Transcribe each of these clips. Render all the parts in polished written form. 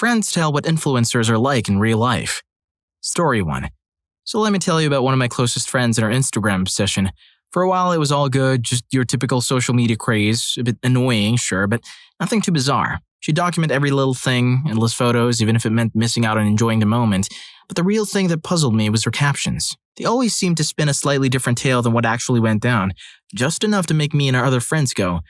Friends tell what influencers are like in real life. Story 1. So let me tell you about one of my closest friends and her Instagram obsession. For a while it was all good, just your typical social media craze, a bit annoying, sure, but nothing too bizarre. She'd document every little thing, endless photos, even if it meant missing out on enjoying the moment. But the real thing that puzzled me was her captions. They always seemed to spin a slightly different tale than what actually went down, just enough to make me and our other friends go,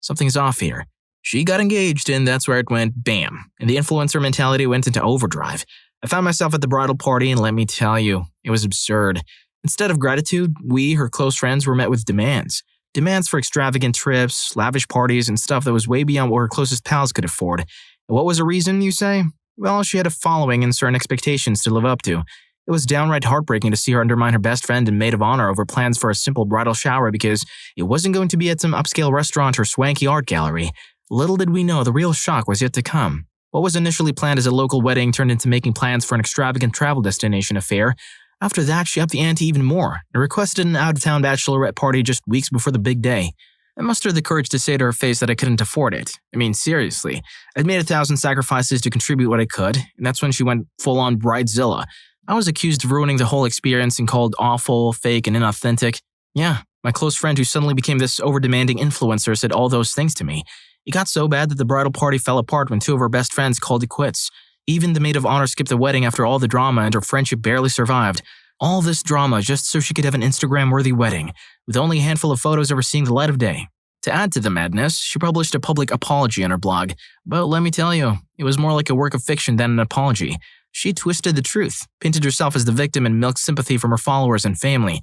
something's off here. She got engaged and that's where it went bam, and the influencer mentality went into overdrive. I found myself at the bridal party and let me tell you, it was absurd. Instead of gratitude, we, her close friends, were met with demands. Demands for extravagant trips, lavish parties, and stuff that was way beyond what her closest pals could afford. And what was the reason, you say? Well, she had a following and certain expectations to live up to. It was downright heartbreaking to see her undermine her best friend and maid of honor over plans for a simple bridal shower because it wasn't going to be at some upscale restaurant or swanky art gallery. Little did we know the real shock was yet to come. What was initially planned as a local wedding turned into making plans for an extravagant travel destination affair. After that, she upped the ante even more and requested an out-of-town bachelorette party just weeks before the big day. I mustered the courage to say to her face that I couldn't afford it. I mean, seriously. I'd made 1,000 sacrifices to contribute what I could, and that's when she went full-on bridezilla. I was accused of ruining the whole experience and called awful, fake, and inauthentic. Yeah, my close friend who suddenly became this over-demanding influencer said all those things to me. It got so bad that the bridal party fell apart when 2 of her best friends called it quits. Even the maid of honor skipped the wedding after all the drama and her friendship barely survived. All this drama just so she could have an Instagram-worthy wedding, with only a handful of photos ever seeing the light of day. To add to the madness, she published a public apology on her blog. But let me tell you, it was more like a work of fiction than an apology. She twisted the truth, painted herself as the victim and milked sympathy from her followers and family.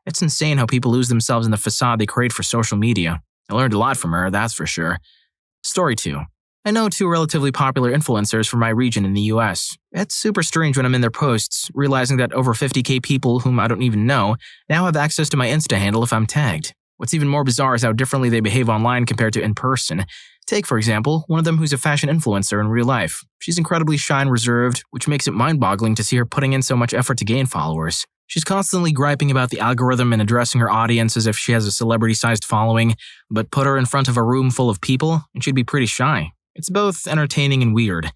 It's insane how people lose themselves in the facade they create for social media. I learned a lot from her, that's for sure. Story 2. I know 2 relatively popular influencers from my region in the US. It's super strange when I'm in their posts, realizing that over 50k people whom I don't even know now have access to my Insta handle if I'm tagged. What's even more bizarre is how differently they behave online compared to in person. Take, for example, one of them who's a fashion influencer in real life. She's incredibly shy and reserved, which makes it mind-boggling to see her putting in so much effort to gain followers. She's constantly griping about the algorithm and addressing her audience as if she has a celebrity-sized following, but put her in front of a room full of people and she'd be pretty shy. It's both entertaining and weird.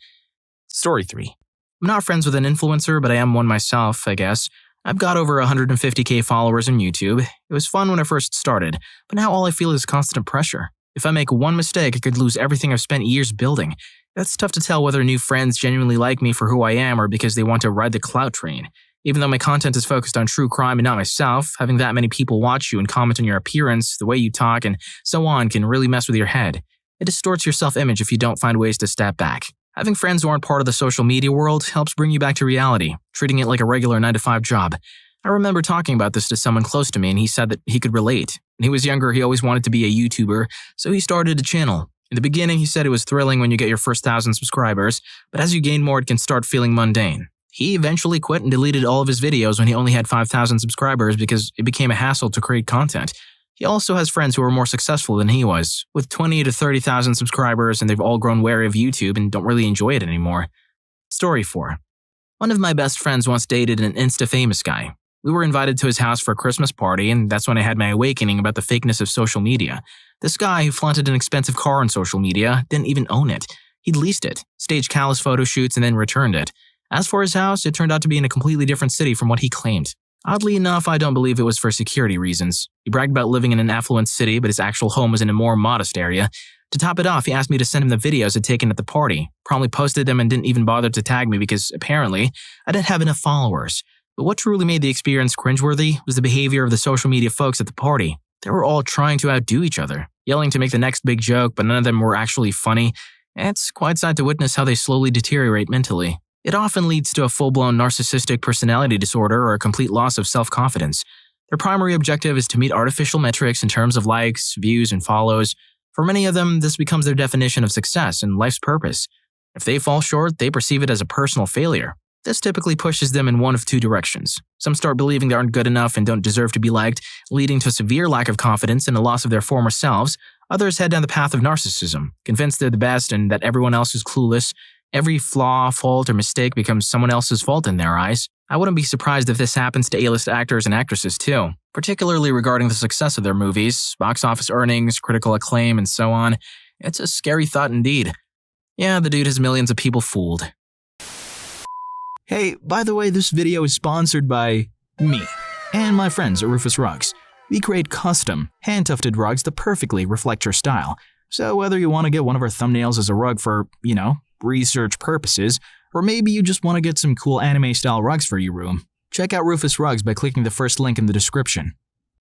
Story 3. I'm not friends with an influencer, but I am one myself, I guess. I've got over 150k followers on YouTube. It was fun when I first started, but now all I feel is constant pressure. If I make one mistake, I could lose everything I've spent years building. That's tough to tell whether new friends genuinely like me for who I am or because they want to ride the clout train. Even though my content is focused on true crime and not myself, having that many people watch you and comment on your appearance, the way you talk, and so on can really mess with your head. It distorts your self-image if you don't find ways to step back. Having friends who aren't part of the social media world helps bring you back to reality, treating it like a regular 9-to-5 job. I remember talking about this to someone close to me and he said that he could relate. When he was younger, he always wanted to be a YouTuber, so he started a channel. In the beginning, he said it was thrilling when you get your first 1,000 subscribers, but as you gain more, it can start feeling mundane. He eventually quit and deleted all of his videos when he only had 5,000 subscribers because it became a hassle to create content. He also has friends who are more successful than he was, with 20 to 30,000 subscribers, and they've all grown wary of YouTube and don't really enjoy it anymore. Story 4. One of my best friends once dated an Insta-famous guy. We were invited to his house for a Christmas party, and that's when I had my awakening about the fakeness of social media. This guy who flaunted an expensive car on social media didn't even own it. He'd leased it, staged callous photo shoots, and then returned it. As for his house, it turned out to be in a completely different city from what he claimed. Oddly enough, I don't believe it was for security reasons. He bragged about living in an affluent city, but his actual home was in a more modest area. To top it off, he asked me to send him the videos I'd taken at the party, promptly posted them and didn't even bother to tag me because, apparently, I didn't have enough followers. But what truly made the experience cringeworthy was the behavior of the social media folks at the party. They were all trying to outdo each other, yelling to make the next big joke, but none of them were actually funny. It's quite sad to witness how they slowly deteriorate mentally. It often leads to a full-blown narcissistic personality disorder or a complete loss of self-confidence. Their primary objective is to meet artificial metrics in terms of likes, views, and follows. For many of them, this becomes their definition of success and life's purpose. If they fall short, they perceive it as a personal failure. This typically pushes them in one of 2 directions. Some start believing they aren't good enough and don't deserve to be liked, leading to a severe lack of confidence and a loss of their former selves. Others head down the path of narcissism, convinced they're the best and that everyone else is clueless. Every flaw, fault, or mistake becomes someone else's fault in their eyes. I wouldn't be surprised if this happens to A-list actors and actresses too, particularly regarding the success of their movies, box office earnings, critical acclaim, and so on. It's a scary thought indeed. Yeah, the dude has millions of people fooled. Hey, by the way, this video is sponsored by me and my friends at Rufus Rugs. We create custom, hand-tufted rugs that perfectly reflect your style. So whether you want to get one of our thumbnails as a rug for, research purposes, or maybe you just want to get some cool anime-style rugs for your room, check out Rufus Rugs by clicking the first link in the description.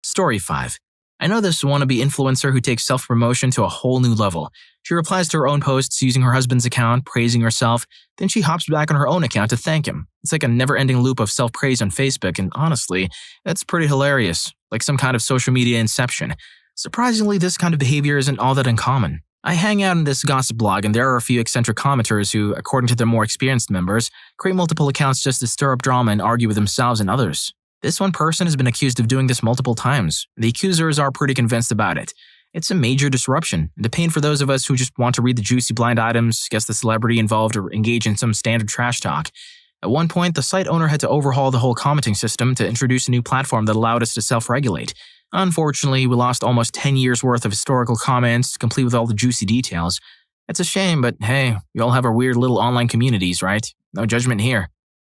Story 5. I know this wannabe influencer who takes self-promotion to a whole new level. She replies to her own posts using her husband's account, praising herself, then she hops back on her own account to thank him. It's like a never-ending loop of self-praise on Facebook, and honestly, that's pretty hilarious, like some kind of social media inception. Surprisingly, this kind of behavior isn't all that uncommon. I hang out in this gossip blog, and there are a few eccentric commenters who, according to their more experienced members, create multiple accounts just to stir up drama and argue with themselves and others. This one person has been accused of doing this multiple times. The accusers are pretty convinced about it. It's a major disruption, and a pain for those of us who just want to read the juicy blind items, guess the celebrity involved, or engage in some standard trash talk. At one point, the site owner had to overhaul the whole commenting system to introduce a new platform that allowed us to self-regulate. Unfortunately, we lost almost 10 years worth of historical comments, complete with all the juicy details. It's a shame, but hey, we all have our weird little online communities, right? No judgment here.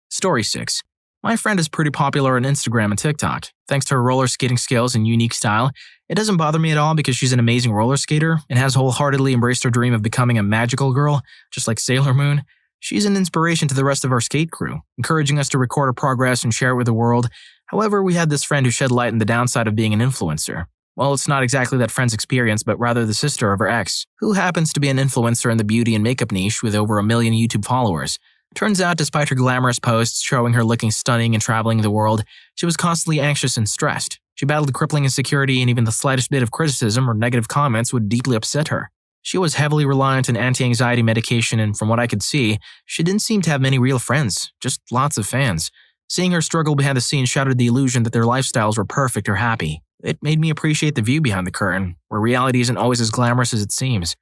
Story 6. My friend is pretty popular on Instagram and TikTok. Thanks to her roller skating skills and unique style, it doesn't bother me at all because she's an amazing roller skater and has wholeheartedly embraced her dream of becoming a magical girl, just like Sailor Moon. She's an inspiration to the rest of our skate crew, encouraging us to record our progress and share it with the world. However, we had this friend who shed light on the downside of being an influencer. Well, it's not exactly that friend's experience, but rather the sister of her ex, who happens to be an influencer in the beauty and makeup niche with over 1 million YouTube followers. Turns out, despite her glamorous posts showing her looking stunning and traveling the world, she was constantly anxious and stressed. She battled crippling insecurity, and even the slightest bit of criticism or negative comments would deeply upset her. She was heavily reliant on anti-anxiety medication, and from what I could see, she didn't seem to have many real friends, just lots of fans. Seeing her struggle behind the scenes shattered the illusion that their lifestyles were perfect or happy. It made me appreciate the view behind the curtain, where reality isn't always as glamorous as it seems.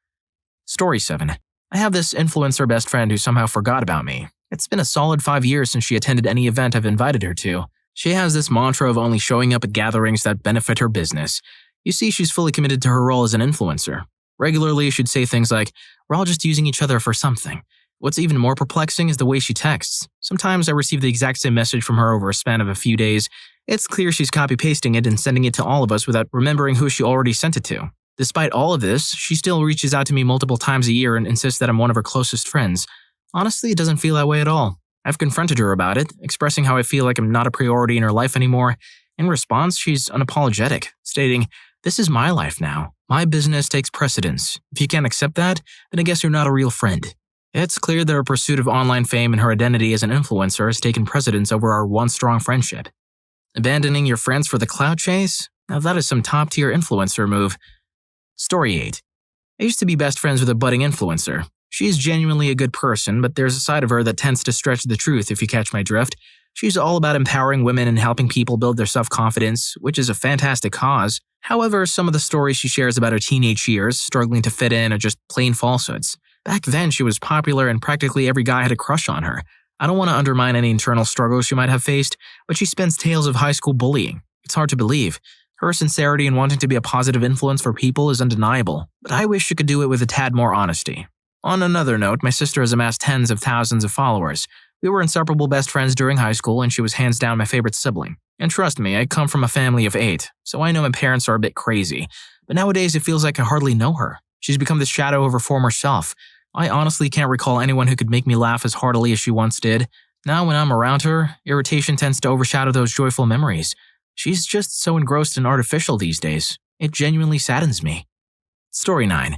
Story 7. I have this influencer best friend who somehow forgot about me. It's been a solid 5 years since she attended any event I've invited her to. She has this mantra of only showing up at gatherings that benefit her business. You see, she's fully committed to her role as an influencer. Regularly, she'd say things like, "We're all just using each other for something." What's even more perplexing is the way she texts. Sometimes I receive the exact same message from her over a span of a few days. It's clear she's copy-pasting it and sending it to all of us without remembering who she already sent it to. Despite all of this, she still reaches out to me multiple times a year and insists that I'm one of her closest friends. Honestly, it doesn't feel that way at all. I've confronted her about it, expressing how I feel like I'm not a priority in her life anymore. In response, she's unapologetic, stating, "This is my life now. My business takes precedence. If you can't accept that, then I guess you're not a real friend." It's clear that her pursuit of online fame and her identity as an influencer has taken precedence over our once strong friendship. Abandoning your friends for the clout chase? Now that is some top-tier influencer move. Story 8. I used to be best friends with a budding influencer. She's genuinely a good person, but there's a side of her that tends to stretch the truth, if you catch my drift. She's all about empowering women and helping people build their self-confidence, which is a fantastic cause. However, some of the stories she shares about her teenage years, struggling to fit in, are just plain falsehoods. Back then, she was popular and practically every guy had a crush on her. I don't want to undermine any internal struggles she might have faced, but she spins tales of high school bullying. It's hard to believe. Her sincerity in wanting to be a positive influence for people is undeniable, but I wish she could do it with a tad more honesty. On another note, my sister has amassed tens of thousands of followers. We were inseparable best friends during high school, and she was hands down my favorite sibling. And trust me, I come from a family of 8, so I know my parents are a bit crazy. But nowadays, it feels like I hardly know her. She's become the shadow of her former self. I honestly can't recall anyone who could make me laugh as heartily as she once did. Now when I'm around her, irritation tends to overshadow those joyful memories. She's just so engrossed and artificial these days. It genuinely saddens me. Story 9.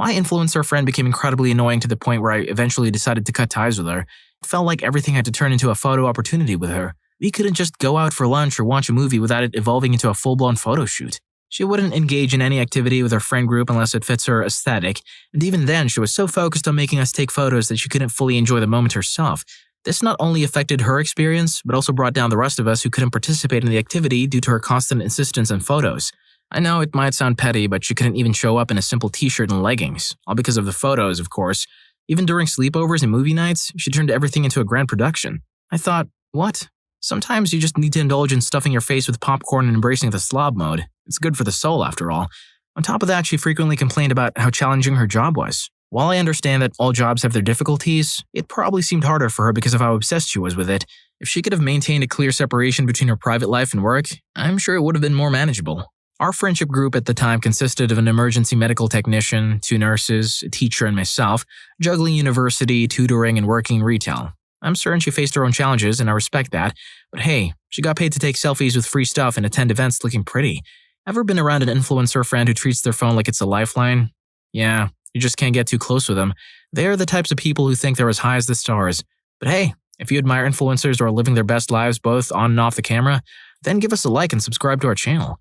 My influencer friend became incredibly annoying to the point where I eventually decided to cut ties with her. It felt like everything had to turn into a photo opportunity with her. We couldn't just go out for lunch or watch a movie without it evolving into a full-blown photo shoot. She wouldn't engage in any activity with her friend group unless it fits her aesthetic, and even then she was so focused on making us take photos that she couldn't fully enjoy the moment herself. This not only affected her experience, but also brought down the rest of us who couldn't participate in the activity due to her constant insistence on photos. I know it might sound petty, but she couldn't even show up in a simple t-shirt and leggings, all because of the photos, of course. Even during sleepovers and movie nights, she turned everything into a grand production. I thought, what? Sometimes you just need to indulge in stuffing your face with popcorn and embracing the slob mode. It's good for the soul, after all. On top of that, she frequently complained about how challenging her job was. While I understand that all jobs have their difficulties, it probably seemed harder for her because of how obsessed she was with it. If she could have maintained a clear separation between her private life and work, I'm sure it would have been more manageable. Our friendship group at the time consisted of an emergency medical technician, 2 nurses, a teacher, and myself, juggling university, tutoring, and working in retail. I'm certain she faced her own challenges, and I respect that, but hey, she got paid to take selfies with free stuff and attend events looking pretty. Ever been around an influencer friend who treats their phone like it's a lifeline? Yeah, you just can't get too close with them. They're the types of people who think they're as high as the stars. But hey, if you admire influencers who are living their best lives both on and off the camera, then give us a like and subscribe to our channel.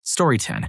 Story 10.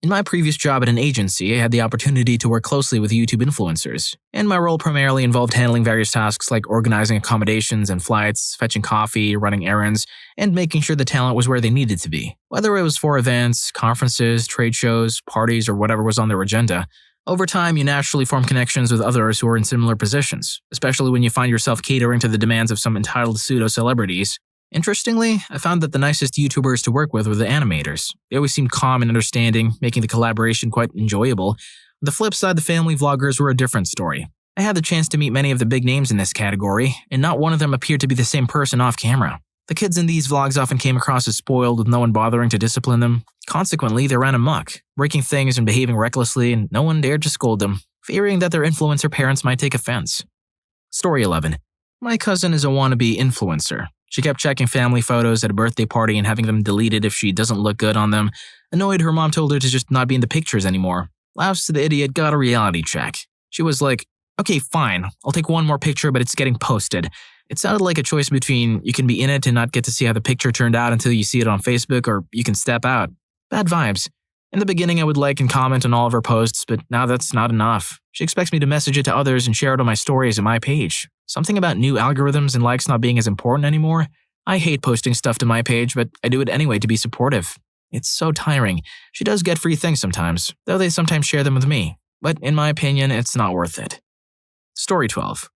In my previous job at an agency, I had the opportunity to work closely with YouTube influencers, and my role primarily involved handling various tasks like organizing accommodations and flights, fetching coffee, running errands, and making sure the talent was where they needed to be. Whether it was for events, conferences, trade shows, parties, or whatever was on their agenda, over time you naturally form connections with others who are in similar positions, especially when you find yourself catering to the demands of some entitled pseudo-celebrities. Interestingly, I found that the nicest YouTubers to work with were the animators. They always seemed calm and understanding, making the collaboration quite enjoyable. On the flip side, the family vloggers were a different story. I had the chance to meet many of the big names in this category, and not one of them appeared to be the same person off camera. The kids in these vlogs often came across as spoiled with no one bothering to discipline them. Consequently, they ran amok, breaking things and behaving recklessly, and no one dared to scold them, fearing that their influencer parents might take offense. Story 11. My cousin is a wannabe influencer. She kept checking family photos at a birthday party and having them deleted if she doesn't look good on them. Annoyed, her mom told her to just not be in the pictures anymore. Laughs to the idiot got a reality check. She was like, okay, fine, I'll take one more picture, but it's getting posted. It sounded like a choice between you can be in it and not get to see how the picture turned out until you see it on Facebook, or you can step out. Bad vibes. In the beginning, I would like and comment on all of her posts, but now that's not enough. She expects me to message it to others and share it on my stories and my page. Something about new algorithms and likes not being as important anymore? I hate posting stuff to my page, but I do it anyway to be supportive. It's so tiring. She does get free things sometimes, though they sometimes share them with me. But in my opinion, it's not worth it. Story 12.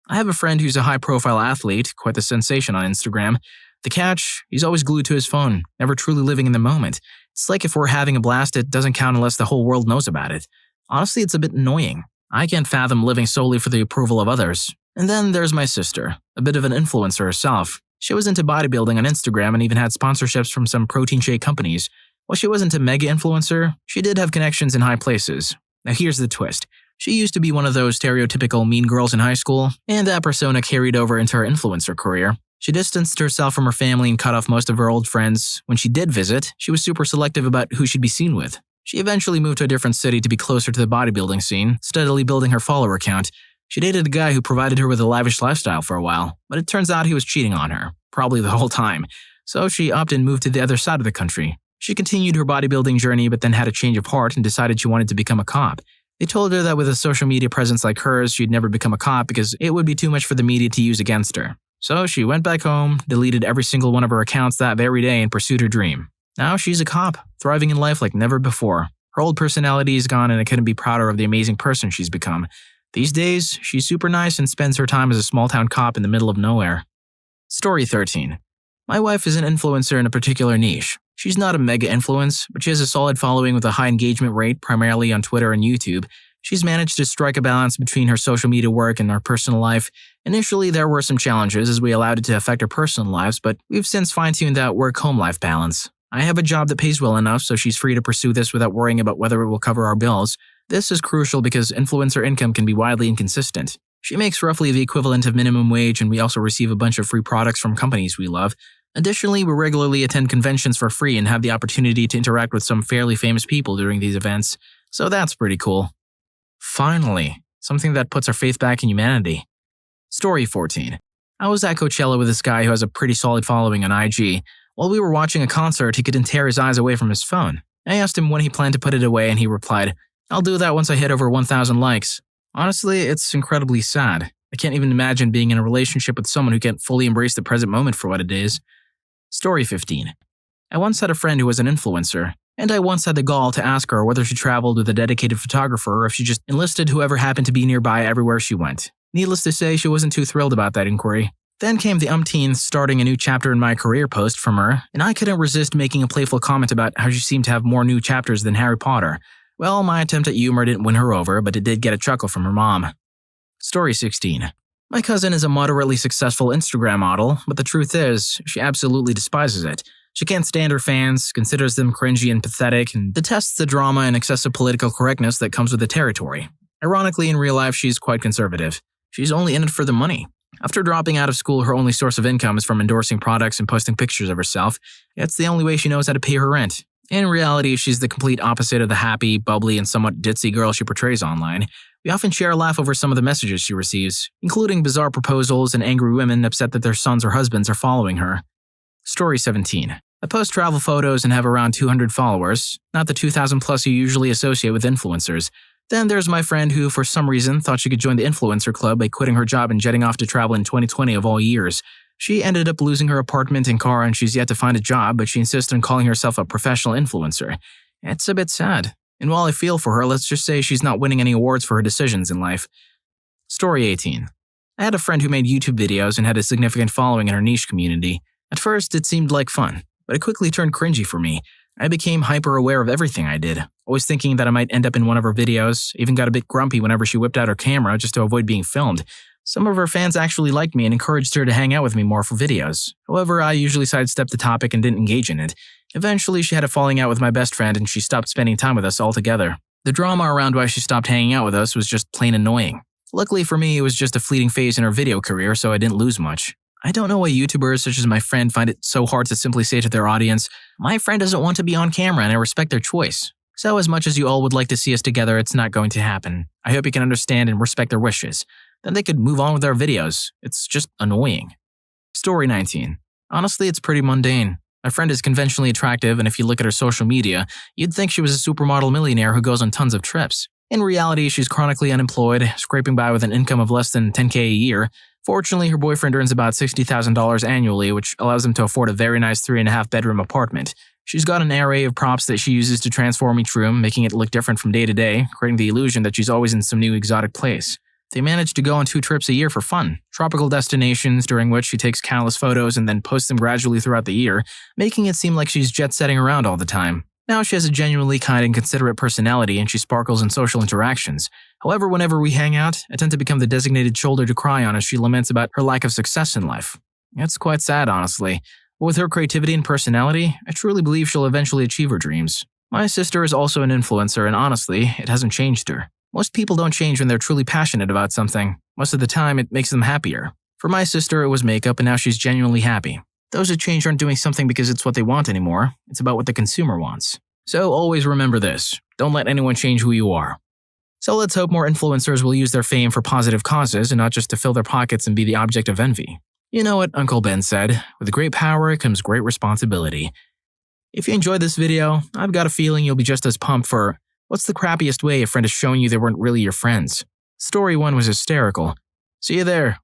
I have a friend who's a high-profile athlete, quite the sensation on Instagram. The catch, he's always glued to his phone, never truly living in the moment. It's like if we're having a blast, it doesn't count unless the whole world knows about it. Honestly, it's a bit annoying. I can't fathom living solely for the approval of others. And then there's my sister, a bit of an influencer herself. She was into bodybuilding on Instagram and even had sponsorships from some protein shake companies. While she wasn't a mega influencer, she did have connections in high places. Now here's the twist. She used to be one of those stereotypical mean girls in high school, and that persona carried over into her influencer career. She distanced herself from her family and cut off most of her old friends. When she did visit, she was super selective about who she'd be seen with. She eventually moved to a different city to be closer to the bodybuilding scene, steadily building her follower count. She dated a guy who provided her with a lavish lifestyle for a while, but it turns out he was cheating on her, probably the whole time. So she opted and moved to the other side of the country. She continued her bodybuilding journey but then had a change of heart and decided she wanted to become a cop. They told her that with a social media presence like hers, she'd never become a cop because it would be too much for the media to use against her. So she went back home, deleted every single one of her accounts that very day and pursued her dream. Now she's a cop, thriving in life like never before. Her old personality is gone and I couldn't be prouder of the amazing person she's become. These days, she's super nice and spends her time as a small-town cop in the middle of nowhere. Story 13. My wife is an influencer in a particular niche. She's not a mega influence, but she has a solid following with a high engagement rate, primarily on Twitter and YouTube. She's managed to strike a balance between her social media work and her personal life. Initially, there were some challenges as we allowed it to affect our personal lives, but we've since fine-tuned that work-home life balance. I have a job that pays well enough, so she's free to pursue this without worrying about whether it will cover our bills. This is crucial because influencer income can be wildly inconsistent. She makes roughly the equivalent of minimum wage, and we also receive a bunch of free products from companies we love. Additionally, we regularly attend conventions for free and have the opportunity to interact with some fairly famous people during these events, so that's pretty cool. Finally, something that puts our faith back in humanity. Story 14. I was at Coachella with this guy who has a pretty solid following on IG. While we were watching a concert, he couldn't tear his eyes away from his phone. I asked him when he planned to put it away, and he replied, "I'll do that once I hit over 1,000 likes." Honestly, it's incredibly sad. I can't even imagine being in a relationship with someone who can't fully embrace the present moment for what it is. Story 15. I once had a friend who was an influencer, and I once had the gall to ask her whether she traveled with a dedicated photographer or if she just enlisted whoever happened to be nearby everywhere she went. Needless to say, she wasn't too thrilled about that inquiry. Then came the umpteenth starting a new chapter in my career post from her, and I couldn't resist making a playful comment about how she seemed to have more new chapters than Harry Potter. Well, my attempt at humor didn't win her over, but it did get a chuckle from her mom. Story 16. My cousin is a moderately successful Instagram model, but the truth is, she absolutely despises it. She can't stand her fans, considers them cringy and pathetic, and detests the drama and excessive political correctness that comes with the territory. Ironically, in real life, she's quite conservative. She's only in it for the money. After dropping out of school, her only source of income is from endorsing products and posting pictures of herself. It's the only way she knows how to pay her rent. In reality, she's the complete opposite of the happy, bubbly, and somewhat ditzy girl she portrays online. We often share a laugh over some of the messages she receives, including bizarre proposals and angry women upset that their sons or husbands are following her. Story 17. I post travel photos and have around 200 followers, not the 2,000 plus you usually associate with influencers. Then there's my friend who, for some reason, thought she could join the influencer club by quitting her job and jetting off to travel in 2020 of all years. She ended up losing her apartment and car and she's yet to find a job, but she insists on calling herself a professional influencer. It's a bit sad. And while I feel for her, let's just say she's not winning any awards for her decisions in life. Story 18. I had a friend who made YouTube videos and had a significant following in her niche community. At first, it seemed like fun, but it quickly turned cringy for me. I became hyper-aware of everything I did, always thinking that I might end up in one of her videos, even got a bit grumpy whenever she whipped out her camera just to avoid being filmed. Some of her fans actually liked me and encouraged her to hang out with me more for videos. However, I usually sidestepped the topic and didn't engage in it. Eventually, she had a falling out with my best friend and she stopped spending time with us altogether. The drama around why she stopped hanging out with us was just plain annoying. Luckily for me, it was just a fleeting phase in her video career, so I didn't lose much. I don't know why YouTubers such as my friend find it so hard to simply say to their audience, "My friend doesn't want to be on camera and I respect their choice." So as much as you all would like to see us together, it's not going to happen. I hope you can understand and respect their wishes. Then they could move on with their videos. It's just annoying. Story 19. Honestly, it's pretty mundane. My friend is conventionally attractive, and if you look at her social media, you'd think she was a supermodel millionaire who goes on tons of trips. In reality, she's chronically unemployed, scraping by with an income of less than $10K a year. Fortunately, her boyfriend earns about $60,000 annually, which allows him to afford a very nice 3.5-bedroom apartment. She's got an array of props that she uses to transform each room, making it look different from day to day, creating the illusion that she's always in some new exotic place. They manage to go on 2 trips a year for fun, tropical destinations during which she takes countless photos and then posts them gradually throughout the year, making it seem like she's jet-setting around all the time. Now she has a genuinely kind and considerate personality and she sparkles in social interactions. However, whenever we hang out, I tend to become the designated shoulder to cry on as she laments about her lack of success in life. It's quite sad, honestly. But with her creativity and personality, I truly believe she'll eventually achieve her dreams. My sister is also an influencer and honestly, it hasn't changed her. Most people don't change when they're truly passionate about something. Most of the time, it makes them happier. For my sister, it was makeup and now she's genuinely happy. Those who change aren't doing something because it's what they want anymore. It's about what the consumer wants. So always remember this. Don't let anyone change who you are. So let's hope more influencers will use their fame for positive causes and not just to fill their pockets and be the object of envy. You know what Uncle Ben said, with great power comes great responsibility. If you enjoyed this video, I've got a feeling you'll be just as pumped for what's the crappiest way a friend has shown you they weren't really your friends. Story 1 was hysterical. See you there.